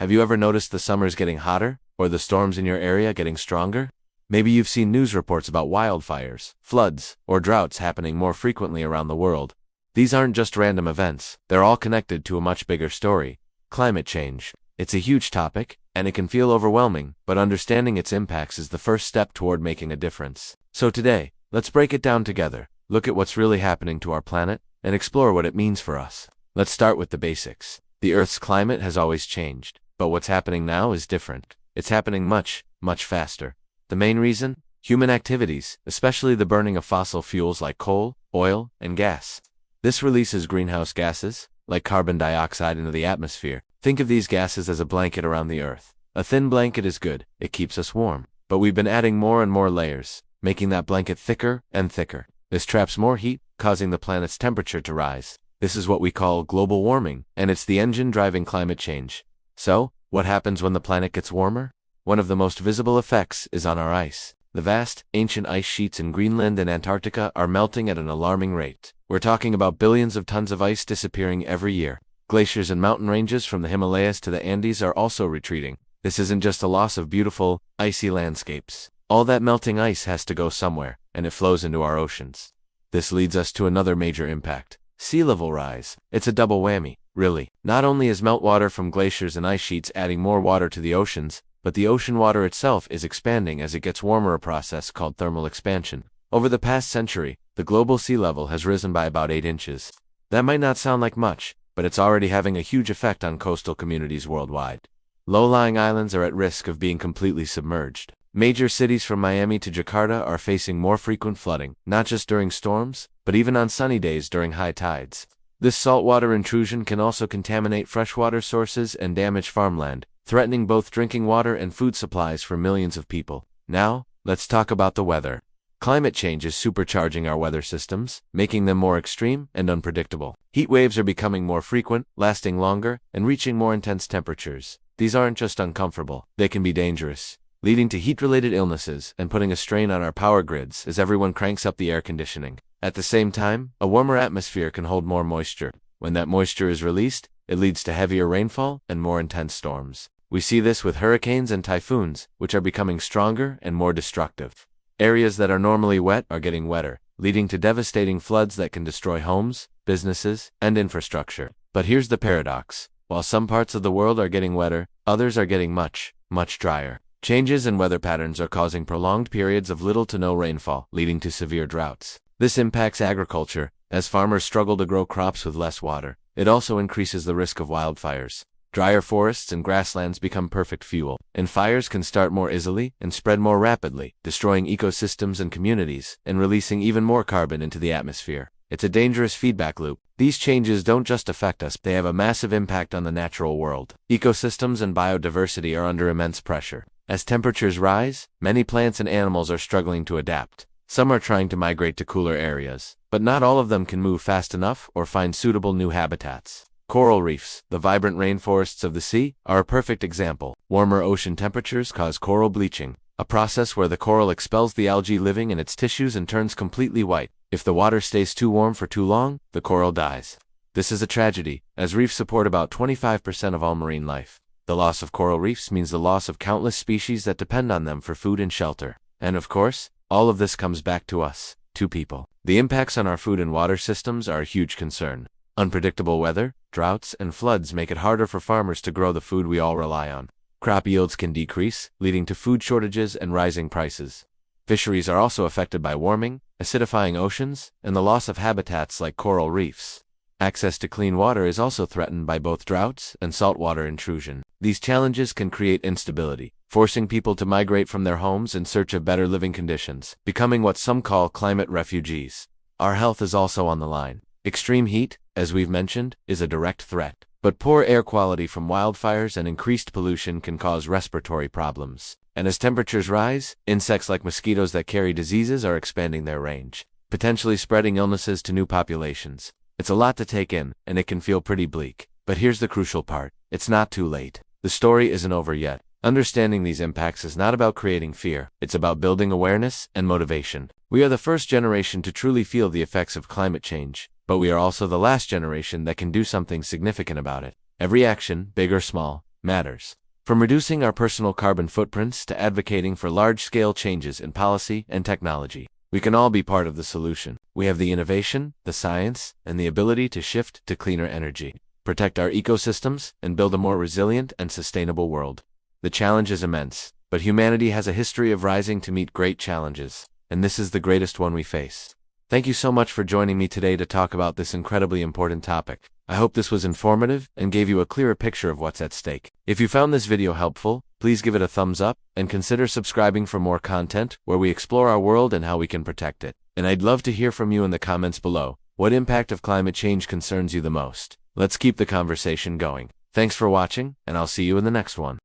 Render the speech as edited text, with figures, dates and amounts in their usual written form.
Have you ever noticed the summers getting hotter, or the storms in your area getting stronger? Maybe you've seen news reports about wildfires, floods, or droughts happening more frequently around the world. These aren't just random events, they're all connected to a much bigger story: climate change. It's a huge topic, and it can feel overwhelming, but understanding its impacts is the first step toward making a difference. So today, let's break it down together, look at what's really happening to our planet, and explore what it means for us. Let's start with the basics. The Earth's climate has always changed, but what's happening now is different. It's happening much, much faster. The main reason? Human activities, especially the burning of fossil fuels like coal, oil, and gas. This releases greenhouse gases, like carbon dioxide, into the atmosphere. Think of these gases as a blanket around the Earth. A thin blanket is good, it keeps us warm. But we've been adding more and more layers, making that blanket thicker and thicker. This traps more heat, causing the planet's temperature to rise. This is what we call global warming, and it's the engine driving climate change. So, what happens when the planet gets warmer? One of the most visible effects is on our ice. The vast, ancient ice sheets in Greenland and Antarctica are melting at an alarming rate. We're talking about billions of tons of ice disappearing every year. Glaciers and mountain ranges from the Himalayas to the Andes are also retreating. This isn't just a loss of beautiful, icy landscapes. All that melting ice has to go somewhere, and it flows into our oceans. This leads us to another major impact: sea level rise. It's a double whammy, really. Not only is meltwater from glaciers and ice sheets adding more water to the oceans, but the ocean water itself is expanding as it gets warmer, a process called thermal expansion. Over the past century, the global sea level has risen by about 8 inches. That might not sound like much, but it's already having a huge effect on coastal communities worldwide. Low-lying islands are at risk of being completely submerged. Major cities from Miami to Jakarta are facing more frequent flooding, not just during storms, but even on sunny days during high tides. This saltwater intrusion can also contaminate freshwater sources and damage farmland, threatening both drinking water and food supplies for millions of people. Now, let's talk about the weather. Climate change is supercharging our weather systems, making them more extreme and unpredictable. Heat waves are becoming more frequent, lasting longer, and reaching more intense temperatures. These aren't just uncomfortable, they can be dangerous, leading to heat-related illnesses and putting a strain on our power grids as everyone cranks up the air conditioning. At the same time, a warmer atmosphere can hold more moisture. When that moisture is released, it leads to heavier rainfall and more intense storms. We see this with hurricanes and typhoons, which are becoming stronger and more destructive. Areas that are normally wet are getting wetter, leading to devastating floods that can destroy homes, businesses, and infrastructure. But here's the paradox. While some parts of the world are getting wetter, others are getting much, much drier. Changes in weather patterns are causing prolonged periods of little to no rainfall, leading to severe droughts. This impacts agriculture, as farmers struggle to grow crops with less water. It also increases the risk of wildfires. Drier forests and grasslands become perfect fuel, and fires can start more easily and spread more rapidly, destroying ecosystems and communities, and releasing even more carbon into the atmosphere. It's a dangerous feedback loop. These changes don't just affect us, they have a massive impact on the natural world. Ecosystems and biodiversity are under immense pressure. As temperatures rise, many plants and animals are struggling to adapt. Some are trying to migrate to cooler areas, but not all of them can move fast enough or find suitable new habitats. Coral reefs, the vibrant rainforests of the sea, are a perfect example. Warmer ocean temperatures cause coral bleaching, a process where the coral expels the algae living in its tissues and turns completely white. If the water stays too warm for too long, the coral dies. This is a tragedy, as reefs support about 25% of all marine life. The loss of coral reefs means the loss of countless species that depend on them for food and shelter. And of course, all of this comes back to us, to people. The impacts on our food and water systems are a huge concern. Unpredictable weather, droughts, and floods make it harder for farmers to grow the food we all rely on. Crop yields can decrease, leading to food shortages and rising prices. Fisheries are also affected by warming, acidifying oceans, and the loss of habitats like coral reefs. Access to clean water is also threatened by both droughts and saltwater intrusion. These challenges can create instability, forcing people to migrate from their homes in search of better living conditions, becoming what some call climate refugees. Our health is also on the line. Extreme heat, as we've mentioned, is a direct threat. But poor air quality from wildfires and increased pollution can cause respiratory problems. And as temperatures rise, insects like mosquitoes that carry diseases are expanding their range, potentially spreading illnesses to new populations. It's a lot to take in, and it can feel pretty bleak. But here's the crucial part. It's not too late. The story isn't over yet. Understanding these impacts is not about creating fear. It's about building awareness and motivation. We are the first generation to truly feel the effects of climate change, but we are also the last generation that can do something significant about it. Every action, big or small, matters. From reducing our personal carbon footprints to advocating for large-scale changes in policy and technology, we can all be part of the solution. We have the innovation, the science, and the ability to shift to cleaner energy, protect our ecosystems, and build a more resilient and sustainable world. The challenge is immense, but humanity has a history of rising to meet great challenges, and this is the greatest one we face. Thank you so much for joining me today to talk about this incredibly important topic. I hope this was informative and gave you a clearer picture of what's at stake. If you found this video helpful, please give it a thumbs up and consider subscribing for more content where we explore our world and how we can protect it. And I'd love to hear from you in the comments below. What impact of climate change concerns you the most? Let's keep the conversation going. Thanks for watching, and I'll see you in the next one.